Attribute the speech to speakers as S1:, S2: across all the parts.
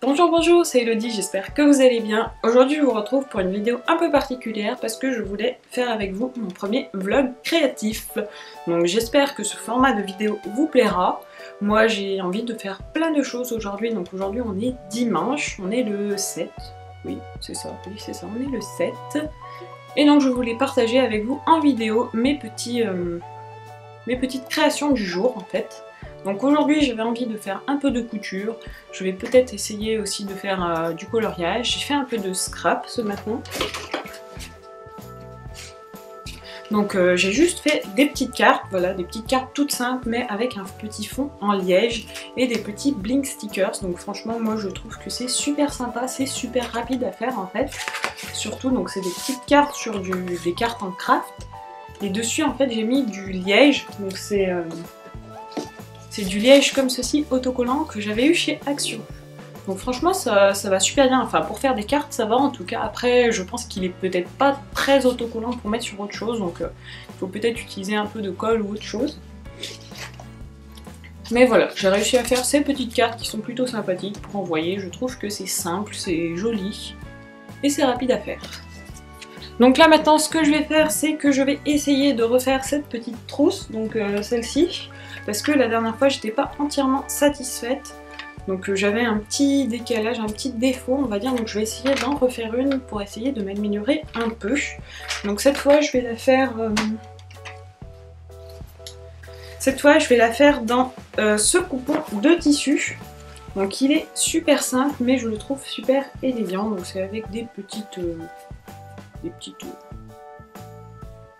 S1: Bonjour, bonjour, c'est Elodie, j'espère que vous allez bien. Aujourd'hui je vous retrouve pour une vidéo un peu particulière parce que je voulais faire avec vous mon premier vlog créatif. Donc j'espère que ce format de vidéo vous plaira. Moi j'ai envie de faire plein de choses aujourd'hui, donc aujourd'hui on est dimanche, on est le 7. Oui c'est ça, on est le 7. Et donc je voulais partager avec vous en vidéo mes petites créations du jour en fait. Donc aujourd'hui j'avais envie de faire un peu de couture, je vais peut-être essayer aussi de faire du coloriage. J'ai fait un peu de scrap ce matin. Donc j'ai juste fait des petites cartes, voilà, des petites cartes toutes simples mais avec un petit fond en liège et des petits bling stickers. Donc franchement moi je trouve que c'est super sympa, c'est super rapide à faire en fait. Surtout donc c'est des petites cartes sur des cartes en craft. Et dessus en fait j'ai mis du liège, donc c'est du liège comme ceci, autocollant, que j'avais eu chez Action. Donc franchement ça va super bien, enfin pour faire des cartes ça va en tout cas. Après je pense qu'il est peut-être pas très autocollant pour mettre sur autre chose, donc il faut peut-être utiliser un peu de colle ou autre chose. Mais voilà, j'ai réussi à faire ces petites cartes qui sont plutôt sympathiques pour envoyer. Je trouve que c'est simple, c'est joli et c'est rapide à faire. Donc là maintenant ce que je vais faire c'est que je vais essayer de refaire cette petite trousse, donc celle-ci, parce que la dernière fois j'étais pas entièrement satisfaite, donc j'avais un petit décalage, un petit défaut on va dire, donc je vais essayer d'en refaire une pour essayer de m'améliorer un peu. Donc cette fois je vais la faire dans ce coupon de tissu. Donc il est super simple mais je le trouve super élégant, donc c'est avec des petites je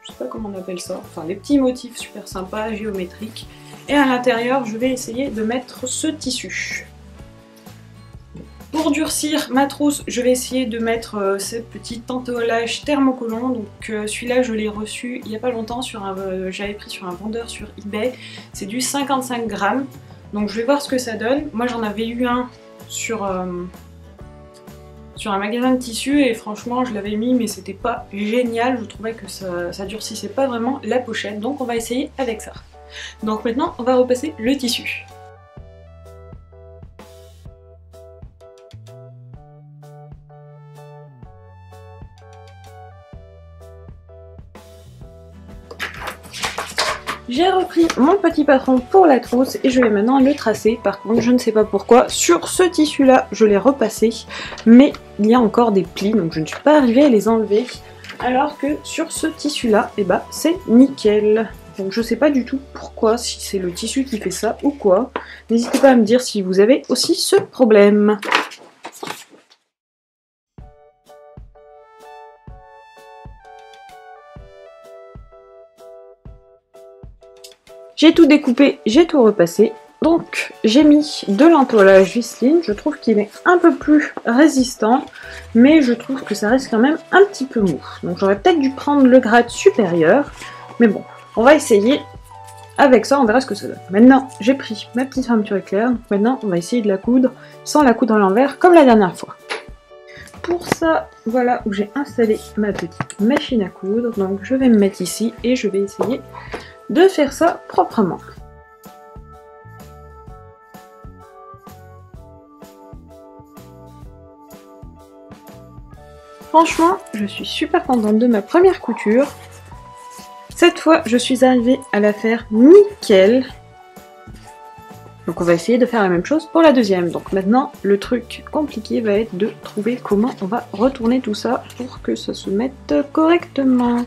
S1: sais pas comment on appelle ça, enfin des petits motifs super sympas, géométriques. Et à l'intérieur, je vais essayer de mettre ce tissu. Pour durcir ma trousse, je vais essayer de mettre ce petit entoilage thermocollant. Donc celui-là, je l'ai reçu il n'y a pas longtemps, j'avais pris sur un vendeur sur eBay. C'est du 55 grammes. Donc je vais voir ce que ça donne. Moi, j'en avais eu un sur un magasin de tissus et franchement je l'avais mis mais c'était pas génial, je trouvais que ça durcissait pas vraiment la pochette, donc on va essayer avec ça. Donc maintenant on va repasser le tissu. J'ai repris mon petit patron pour la trousse et je vais maintenant le tracer. Par contre, je ne sais pas pourquoi, sur ce tissu-là, je l'ai repassé, mais il y a encore des plis, donc je ne suis pas arrivée à les enlever. Alors que sur ce tissu-là, eh ben, c'est nickel. Donc je sais pas du tout pourquoi, si c'est le tissu qui fait ça ou quoi. N'hésitez pas à me dire si vous avez aussi ce problème. J'ai tout découpé, j'ai tout repassé. Donc j'ai mis de l'entoilage Visseline, je trouve qu'il est un peu plus résistant, mais je trouve que ça reste quand même un petit peu mou. Donc j'aurais peut-être dû prendre le grade supérieur, mais bon, on va essayer avec ça, on verra ce que ça donne. Maintenant j'ai pris ma petite fermeture éclair, maintenant on va essayer de la coudre sans la coudre à l'envers comme la dernière fois. Pour ça, voilà où j'ai installé ma petite machine à coudre, donc je vais me mettre ici et je vais essayer de faire ça proprement. Franchement, je suis super contente de ma première couture. Cette fois, je suis arrivée à la faire nickel. Donc on va essayer de faire la même chose pour la deuxième. Donc maintenant, le truc compliqué va être de trouver comment on va retourner tout ça pour que ça se mette correctement.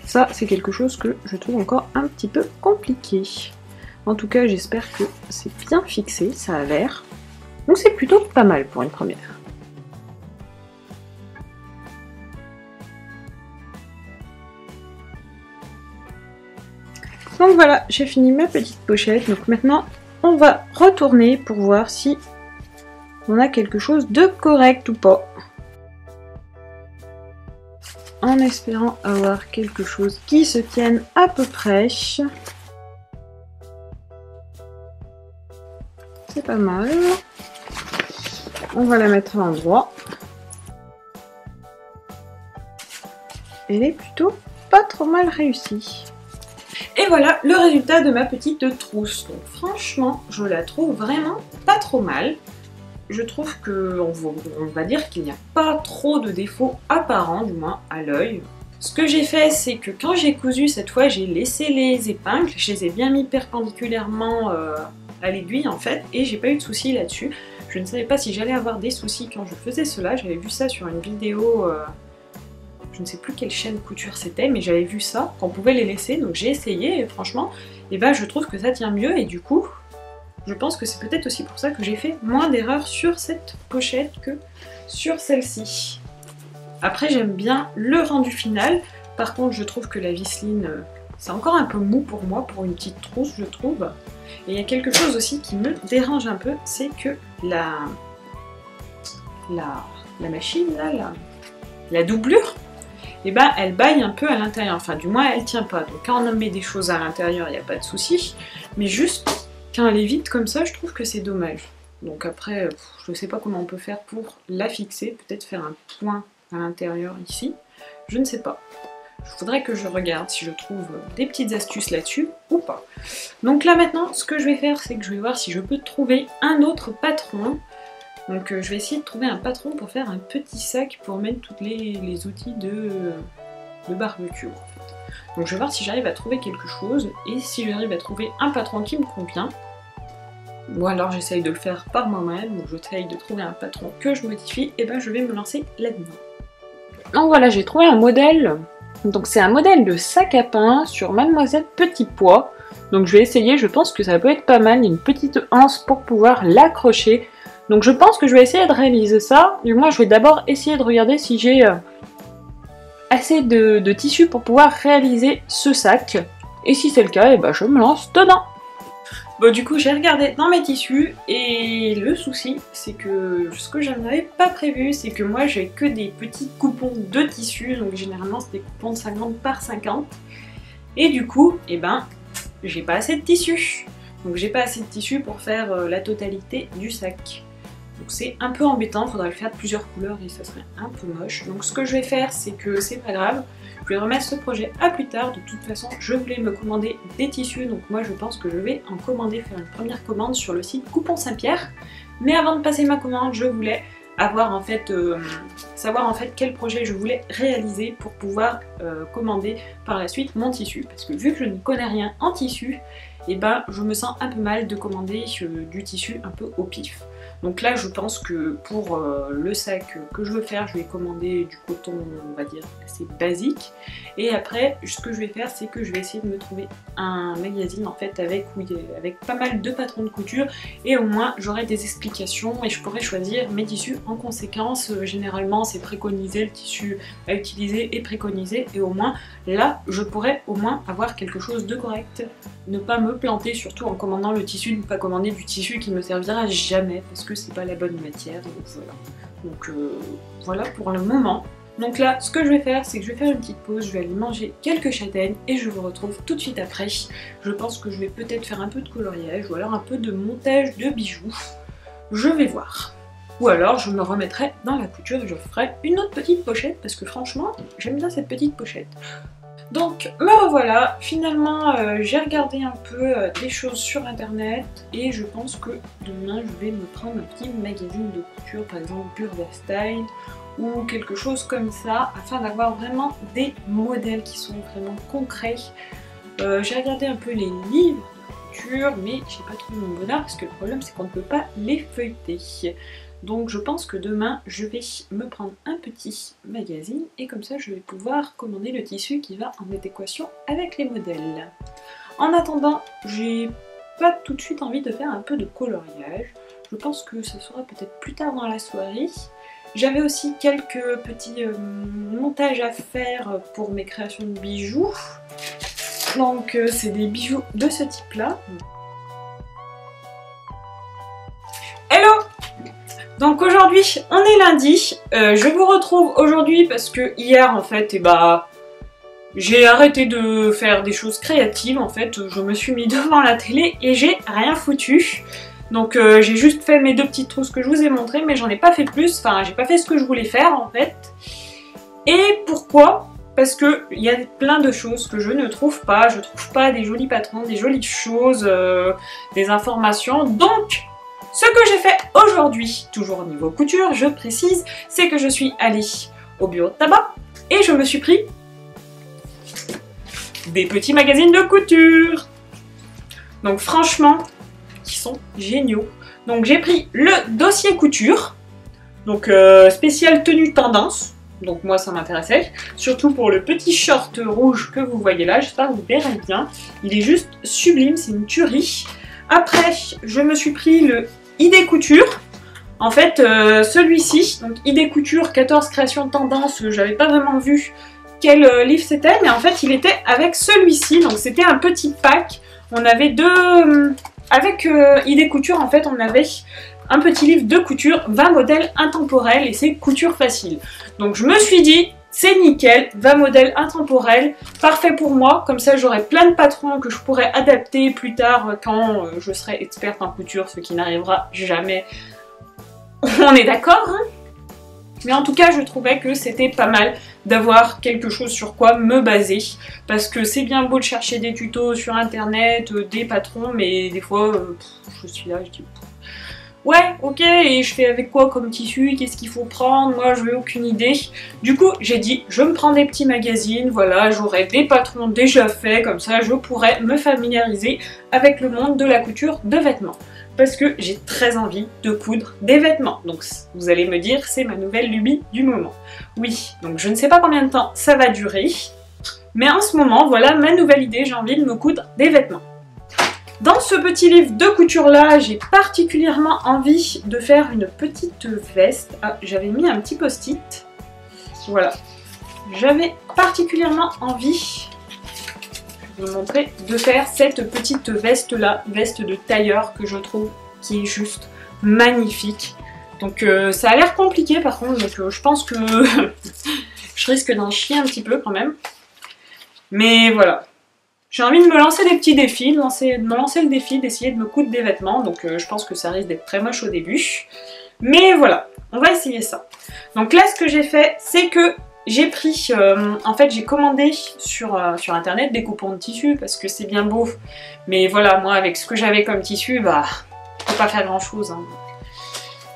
S1: Ça, c'est quelque chose que je trouve encore un petit peu compliqué. En tout cas, j'espère que c'est bien fixé, ça a l'air. Donc c'est plutôt pas mal pour une première. Donc voilà, j'ai fini ma petite pochette. Donc maintenant, on va retourner pour voir si on a quelque chose de correct ou pas. En espérant avoir quelque chose qui se tienne à peu près. C'est pas mal. On va la mettre à l'endroit. Elle est plutôt pas trop mal réussie. Et voilà le résultat de ma petite trousse. Donc franchement, je la trouve vraiment pas trop mal. Je trouve que, on va dire qu'il n'y a pas trop de défauts apparents, du moins à l'œil. Ce que j'ai fait, c'est que quand j'ai cousu cette fois, j'ai laissé les épingles, je les ai bien mis perpendiculairement à l'aiguille en fait, et j'ai pas eu de soucis là-dessus. Je ne savais pas si j'allais avoir des soucis quand je faisais cela, j'avais vu ça sur une vidéo, je ne sais plus quelle chaîne couture c'était, mais j'avais vu ça, qu'on pouvait les laisser, donc j'ai essayé, et franchement, et ben, je trouve que ça tient mieux, et du coup, je pense que c'est peut-être aussi pour ça que j'ai fait moins d'erreurs sur cette pochette que sur celle-ci. Après, j'aime bien le rendu final. Par contre, je trouve que la visseline, c'est encore un peu mou pour moi, pour une petite trousse, je trouve. Et il y a quelque chose aussi qui me dérange un peu, c'est que la machine, là, la doublure, et ben, elle baille un peu à l'intérieur. Enfin, du moins, elle tient pas. Donc, quand on met des choses à l'intérieur, il n'y a pas de souci. Mais juste, quand elle est vide comme ça, je trouve que c'est dommage. Donc après, je ne sais pas comment on peut faire pour la fixer. Peut-être faire un point à l'intérieur ici, je ne sais pas. Il faudrait que je regarde si je trouve des petites astuces là-dessus ou pas. Donc là maintenant, ce que je vais faire, c'est que je vais voir si je peux trouver un autre patron. Donc je vais essayer de trouver un patron pour faire un petit sac pour mettre tous les outils de barbecue. En fait. Donc je vais voir si j'arrive à trouver quelque chose et si j'arrive à trouver un patron qui me convient. Ou alors j'essaye de le faire par moi-même, ou j'essaye de trouver un patron que je modifie, et ben je vais me lancer là-dedans. Donc voilà, j'ai trouvé un modèle. Donc c'est un modèle de sac à pain sur Mademoiselle Petit Pois. Donc je vais essayer, je pense que ça peut être pas mal. Il y a une petite anse pour pouvoir l'accrocher. Donc je pense que je vais essayer de réaliser ça. Du moins je vais d'abord essayer de regarder si j'ai assez de tissu pour pouvoir réaliser ce sac. Et si c'est le cas, et ben je me lance dedans. Bon, du coup, j'ai regardé dans mes tissus et le souci, c'est que ce que je n'avais pas prévu, c'est que moi j'ai que des petits coupons de tissu, donc généralement c'est des coupons de 50 par 50. Et du coup, eh ben, j'ai pas assez de tissu. Donc j'ai pas assez de tissu pour faire la totalité du sac. Donc c'est un peu embêtant, il faudrait le faire de plusieurs couleurs et ça serait un peu moche. Donc ce que je vais faire, c'est que c'est pas grave. Je vais remettre ce projet à plus tard. De toute façon, je voulais me commander des tissus, donc moi je pense que je vais en commander, faire une première commande sur le site Coupon Saint-Pierre. Mais avant de passer ma commande, je voulais avoir savoir en fait quel projet je voulais réaliser pour pouvoir commander par la suite mon tissu. Parce que vu que je ne connais rien en tissu, et ben je me sens un peu mal de commander du tissu un peu au pif. Donc là je pense que pour le sac que je veux faire, je vais commander du coton, on va dire, assez basique. Et après, ce que je vais faire, c'est que je vais essayer de me trouver un magazine en fait avec pas mal de patrons de couture. Et au moins j'aurai des explications et je pourrai choisir mes tissus en conséquence. Généralement c'est préconisé, le tissu à utiliser est préconisé. Et au moins là je pourrais au moins avoir quelque chose de correct. Ne pas me planter, surtout en commandant le tissu, ne pas commander du tissu qui me servira jamais parce que c'est pas la bonne matière. Donc voilà pour le moment. Donc là, ce que je vais faire, c'est que je vais faire une petite pause, je vais aller manger quelques châtaignes et je vous retrouve tout de suite après. Je pense que je vais peut-être faire un peu de coloriage ou alors un peu de montage de bijoux. Je vais voir. Ou alors je me remettrai dans la couture et je ferai une autre petite pochette parce que franchement, j'aime bien cette petite pochette. Donc me revoilà, finalement j'ai regardé un peu des choses sur internet et je pense que demain je vais me prendre un petit magazine de couture, par exemple Burda Style ou quelque chose comme ça, afin d'avoir vraiment des modèles qui sont vraiment concrets. J'ai regardé un peu les livres de couture, mais j'ai pas trouvé mon bonheur parce que le problème c'est qu'on ne peut pas les feuilleter. Donc je pense que demain je vais me prendre un petit magazine et comme ça je vais pouvoir commander le tissu qui va en adéquation avec les modèles. En attendant, j'ai pas tout de suite envie de faire un peu de coloriage. Je pense que ce sera peut-être plus tard dans la soirée. J'avais aussi quelques petits montages à faire pour mes créations de bijoux. Donc c'est des bijoux de ce type là. Hello! Donc aujourd'hui, on est lundi, je vous retrouve aujourd'hui parce que hier en fait, j'ai arrêté de faire des choses créatives en fait, je me suis mis devant la télé et j'ai rien foutu. Donc j'ai juste fait mes deux petites trousses que je vous ai montrées mais j'en ai pas fait plus, enfin j'ai pas fait ce que je voulais faire en fait. Et pourquoi? parce que il y a plein de choses que je ne trouve pas. Je trouve pas des jolis patrons, des jolies choses, des informations. Donc, ce que j'ai fait aujourd'hui, toujours au niveau couture, je précise, c'est que je suis allée au bureau de tabac et je me suis pris des petits magazines de couture. Donc franchement, qui sont géniaux. Donc j'ai pris le dossier couture, donc spécial tenue tendance. Donc moi ça m'intéressait, surtout pour le petit short rouge que vous voyez là, j'espère que vous verrez bien. Il est juste sublime, c'est une tuerie. Après, je me suis pris le Idée Couture. En fait, celui-ci, donc Idée Couture, 14 créations tendance, j'avais pas vraiment vu quel livre c'était, mais en fait il était avec celui-ci, donc c'était un petit pack. On avait deux... Avec Idée Couture, en fait, on avait un petit livre de couture, 20 modèles intemporels, et c'est couture facile. Donc je me suis dit, c'est nickel, 20 modèles intemporels, parfait pour moi, comme ça j'aurai plein de patrons que je pourrai adapter plus tard quand je serai experte en couture, ce qui n'arrivera jamais. On est d'accord, hein? Mais en tout cas, je trouvais que c'était pas mal d'avoir quelque chose sur quoi me baser. Parce que c'est bien beau de chercher des tutos sur internet, des patrons, mais des fois, je suis là, je dis... Ouais, ok, et je fais avec quoi comme tissu, qu'est-ce qu'il faut prendre, moi je n'ai aucune idée. Du coup, j'ai dit, je me prends des petits magazines, voilà, j'aurai des patrons déjà faits, comme ça je pourrais me familiariser avec le monde de la couture de vêtements. Parce que j'ai très envie de coudre des vêtements. Donc vous allez me dire, c'est ma nouvelle lubie du moment. Oui, donc je ne sais pas combien de temps ça va durer, mais en ce moment, voilà ma nouvelle idée, j'ai envie de me coudre des vêtements. Dans ce petit livre de couture là, j'ai particulièrement envie de faire une petite veste. Ah, j'avais mis un petit post-it. Voilà. J'avais particulièrement envie, je vais vous montrer, de faire cette petite veste là, veste de tailleur que je trouve qui est juste magnifique. Donc ça a l'air compliqué par contre, donc je pense que je risque d'en chier un petit peu quand même. Mais voilà. J'ai envie de me lancer des petits défis, de me lancer le défi d'essayer de me coudre des vêtements, donc je pense que ça risque d'être très moche au début. Mais voilà, on va essayer ça. Donc là, ce que j'ai fait, c'est que j'ai pris, en fait j'ai commandé sur internet des coupons de tissu, parce que c'est bien beau. Mais voilà, moi avec ce que j'avais comme tissu, bah, je peux pas faire grand chose, hein.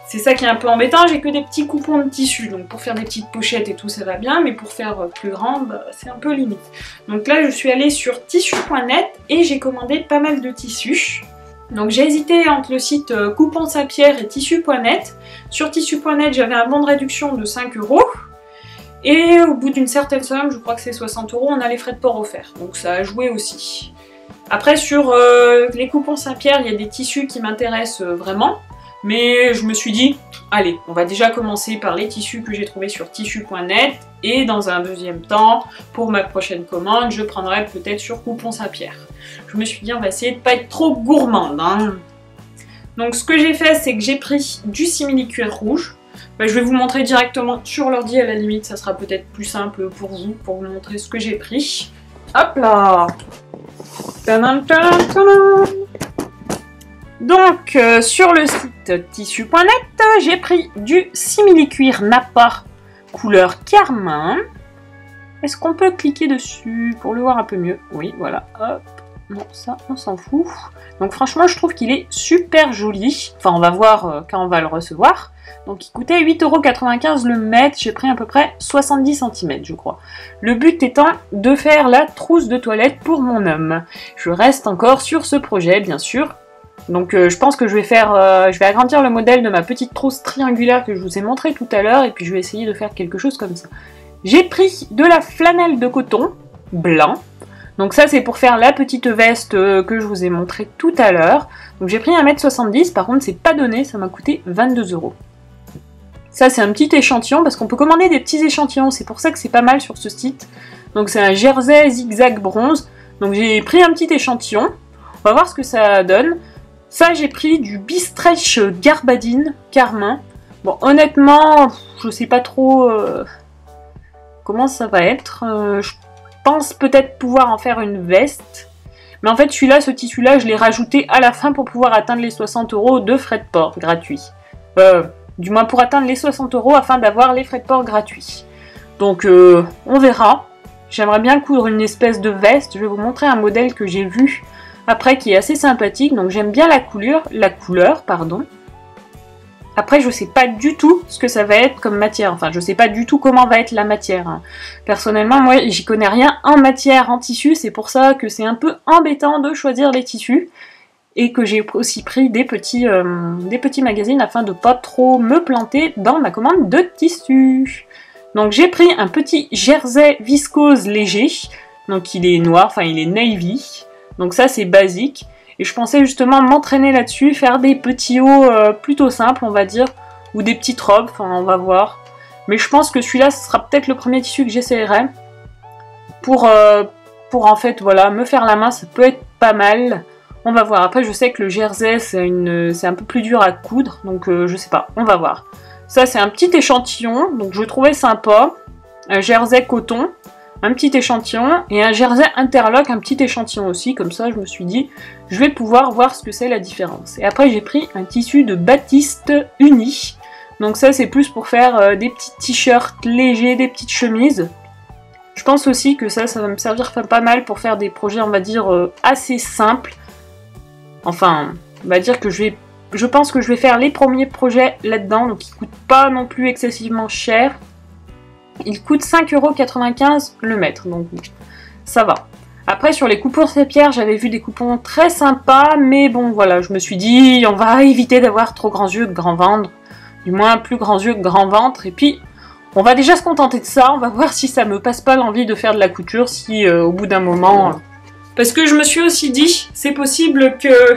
S1: C'est ça qui est un peu embêtant, j'ai que des petits coupons de tissu, donc pour faire des petites pochettes et tout ça va bien, mais pour faire plus grand, bah, c'est un peu limite. Donc là je suis allée sur tissu.net et j'ai commandé pas mal de tissus. Donc j'ai hésité entre le site Coupon Saint-Pierre et tissu.net. Sur tissu.net j'avais un bon de réduction de 5 €. Et au bout d'une certaine somme, je crois que c'est 60 €, on a les frais de port offerts, donc ça a joué aussi. Après sur les coupons Saint-Pierre, il y a des tissus qui m'intéressent vraiment. Mais je me suis dit, allez, on va déjà commencer par les tissus que j'ai trouvés sur tissu.net et dans un deuxième temps, pour ma prochaine commande, je prendrai peut-être sur Coupon Saint-Pierre. Je me suis dit, on va essayer de ne pas être trop gourmande, hein. Donc ce que j'ai fait, c'est que j'ai pris du simili-cuir rouge. Je vais vous montrer directement sur l'ordi, à la limite, ça sera peut-être plus simple pour vous montrer ce que j'ai pris. Hop là! Tadam, tadam, tadam. Donc sur le site tissu.net, j'ai pris du simili-cuir Nappa couleur carmin. Est-ce qu'on peut cliquer dessus pour le voir un peu mieux? Oui, voilà, hop. Non, ça, on s'en fout. Donc franchement, je trouve qu'il est super joli. Enfin, on va voir quand on va le recevoir. Donc il coûtait 8,95 € le mètre. J'ai pris à peu près 70 cm, je crois. Le but étant de faire la trousse de toilette pour mon homme. Je reste encore sur ce projet, bien sûr. Donc je pense que je vais agrandir le modèle de ma petite trousse triangulaire que je vous ai montré tout à l'heure et puis je vais essayer de faire quelque chose comme ça. J'ai pris de la flanelle de coton blanc. Donc ça c'est pour faire la petite veste que je vous ai montré tout à l'heure. Donc j'ai pris 1,70 m, par contre c'est pas donné, ça m'a coûté 22 €. Ça c'est un petit échantillon parce qu'on peut commander des petits échantillons, c'est pour ça que c'est pas mal sur ce site. Donc c'est un jersey zigzag bronze. Donc j'ai pris un petit échantillon, on va voir ce que ça donne. Ça, j'ai pris du Bistretch Garbadine Carmin. Bon, honnêtement, je sais pas trop comment ça va être. Je pense peut-être pouvoir en faire une veste. Mais en fait, celui-là, ce tissu-là, je l'ai rajouté à la fin pour pouvoir atteindre les 60 € de frais de port gratuits. Du moins pour atteindre les 60 € afin d'avoir les frais de port gratuits. Donc, on verra. J'aimerais bien coudre une espèce de veste. Je vais vous montrer un modèle que j'ai vu après qui est assez sympathique. Donc j'aime bien la couleur, pardon. Après, je sais pas du tout ce que ça va être comme matière. Enfin, je sais pas du tout comment va être la matière. Personnellement, moi, j'y connais rien en matière, en tissu. C'est pour ça que c'est un peu embêtant de choisir les tissus. Et que j'ai aussi pris des petits magazines afin de pas trop me planter dans ma commande de tissus. Donc j'ai pris un petit jersey viscose léger. Donc il est noir, enfin il est navy. Donc ça c'est basique. Et je pensais justement m'entraîner là-dessus, faire des petits hauts plutôt simples, on va dire, ou des petites robes, enfin on va voir. Mais je pense que celui-là, ce sera peut-être le premier tissu que j'essayerai. Pour en fait, voilà, me faire la main, ça peut être pas mal. On va voir. Après, je sais que le jersey, c'est un peu plus dur à coudre, donc je sais pas, on va voir. Ça, c'est un petit échantillon, donc je trouvais sympa. Un jersey coton. Un petit échantillon et un jersey interlock, un petit échantillon aussi, comme ça je me suis dit je vais pouvoir voir ce que c'est la différence. Et après j'ai pris un tissu de batiste uni, donc ça c'est plus pour faire des petits t-shirts légers, des petites chemises. Je pense aussi que ça va me servir pas mal pour faire des projets on va dire assez simples. Enfin, on va dire que je pense que je vais faire les premiers projets là-dedans, donc ils coûtent pas non plus excessivement cher. Il coûte 5,95 € le mètre, donc ça va. Après, sur les coupons pierre, j'avais vu des coupons très sympas, mais bon, voilà, je me suis dit, on va éviter d'avoir trop grands yeux que grand ventre. Du moins, plus grands yeux que grand ventre. Et puis, on va déjà se contenter de ça. On va voir si ça me passe pas l'envie de faire de la couture, si au bout d'un moment... Parce que je me suis aussi dit, c'est possible que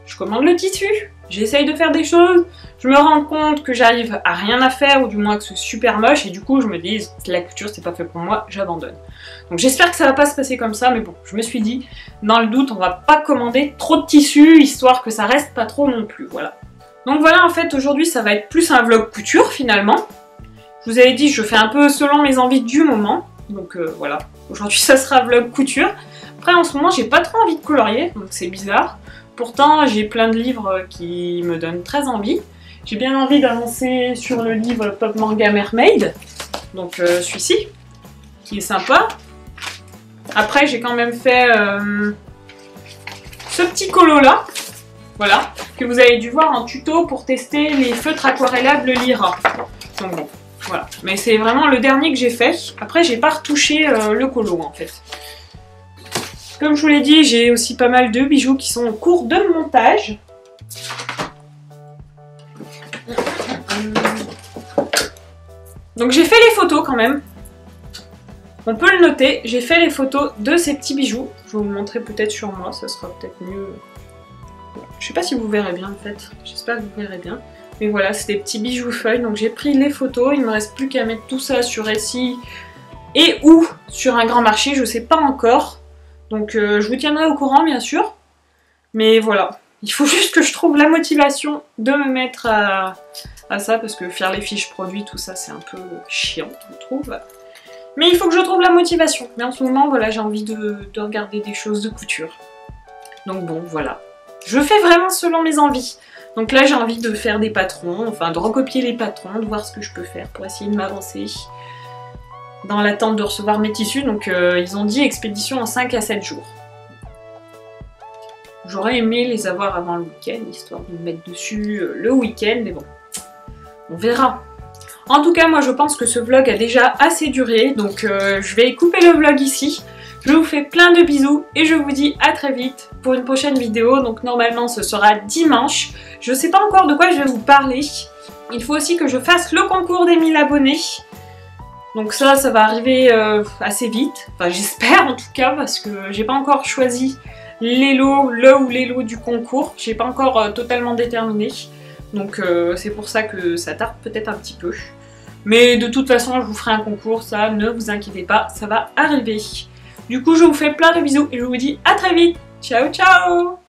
S1: je commande le tissu, j'essaye de faire des choses, je me rends compte que j'arrive à rien à faire, ou du moins que c'est super moche, et du coup je me dis, la couture c'est pas fait pour moi, j'abandonne. Donc j'espère que ça va pas se passer comme ça, mais bon, je me suis dit, dans le doute, on va pas commander trop de tissus, histoire que ça reste pas trop non plus, voilà. Donc voilà, en fait, aujourd'hui ça va être plus un vlog couture, finalement. Je vous avais dit, je fais un peu selon mes envies du moment, donc voilà. Aujourd'hui ça sera vlog couture. Après, en ce moment, j'ai pas trop envie de colorier, donc c'est bizarre. Pourtant, j'ai plein de livres qui me donnent très envie. J'ai bien envie d'avancer sur le livre Pop Manga Mermaid, donc celui-ci, qui est sympa. Après, j'ai quand même fait ce petit colo là, voilà, que vous avez dû voir en tuto pour tester les feutres aquarellables Lyra. Donc bon, voilà. Mais c'est vraiment le dernier que j'ai fait. Après, j'ai pas retouché le colo en fait. Comme je vous l'ai dit, j'ai aussi pas mal de bijoux qui sont en cours de montage. Donc j'ai fait les photos quand même. On peut le noter, j'ai fait les photos de ces petits bijoux. Je vais vous montrer peut-être sur moi, ça sera peut-être mieux. Je sais pas si vous verrez bien en fait, j'espère que vous verrez bien. Mais voilà, c'est des petits bijoux feuilles, donc j'ai pris les photos. Il me reste plus qu'à mettre tout ça sur Etsy et ou sur un grand marché, je sais pas encore. Donc je vous tiendrai au courant bien sûr, mais voilà, il faut juste que je trouve la motivation de me mettre à ça, parce que faire les fiches produits, tout ça c'est un peu chiant, je trouve. Mais il faut que je trouve la motivation, mais en ce moment voilà, j'ai envie de regarder des choses de couture. Donc bon, voilà. Je fais vraiment selon mes envies. Donc là j'ai envie de faire des patrons, enfin de recopier les patrons, de voir ce que je peux faire pour essayer de m'avancer. Dans l'attente de recevoir mes tissus, donc ils ont dit expédition en 5 à 7 jours. J'aurais aimé les avoir avant le week-end, histoire de me mettre dessus le week-end, mais bon, on verra. En tout cas, moi je pense que ce vlog a déjà assez duré, donc je vais couper le vlog ici. Je vous fais plein de bisous et je vous dis à très vite pour une prochaine vidéo. Donc normalement ce sera dimanche. Je sais pas encore de quoi je vais vous parler. Il faut aussi que je fasse le concours des 1000 abonnés. Donc ça va arriver assez vite, enfin j'espère en tout cas, parce que j'ai pas encore choisi les lots, le ou les lots du concours, j'ai pas encore totalement déterminé, donc c'est pour ça que ça tarde peut-être un petit peu. Mais de toute façon je vous ferai un concours, ça ne vous inquiétez pas, ça va arriver. Du coup je vous fais plein de bisous et je vous dis à très vite, ciao ciao!